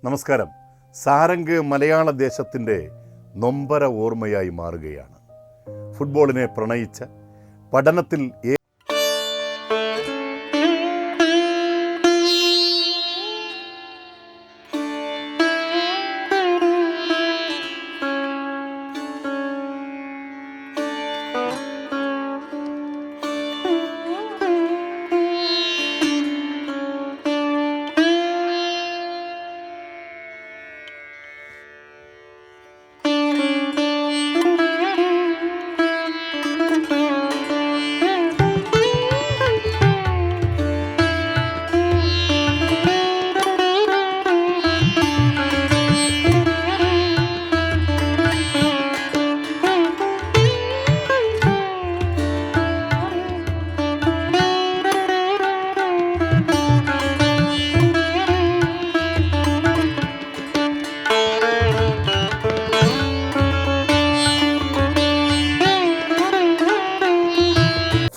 നമസ്കാരം. സാരംഗ് മലയാള ദേശത്തിൻ്റെ നൊമ്പര ഓർമ്മയായി മാറുകയാണ്. ഫുട്ബോളിനെ പ്രണയിച്ച പഠനത്തിൽ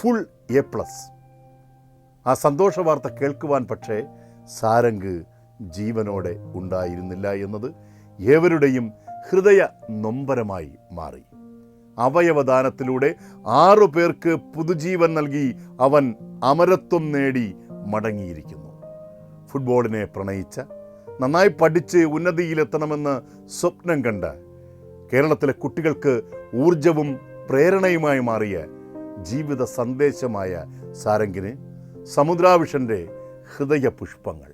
ഫുൾ A+. ആ സന്തോഷ വാർത്ത കേൾക്കുവാൻ പക്ഷേ സാരംഗ് ജീവനോടെ ഉണ്ടായിരുന്നില്ല എന്നത് ഏവരുടെയും ഹൃദയ നൊമ്പരമായി മാറി. അവയവദാനത്തിലൂടെ 6 പേർക്ക് പുതുജീവൻ നൽകി അവൻ അമരത്വം നേടി മടങ്ങിയിരിക്കുന്നു. ഫുട്ബോളിനെ പ്രണയിച്ച, നന്നായി പഠിച്ച് ഉന്നതിയിലെത്തണമെന്ന് സ്വപ്നം കണ്ട കേരളത്തിലെ കുട്ടികൾക്ക് ഊർജവും പ്രേരണയുമായി മാറിയ ജീവിത സന്ദേശമായ സാരംഗിന് സമുദ്രാവിഷൻ്റെ ഹൃദയ പുഷ്പങ്ങൾ.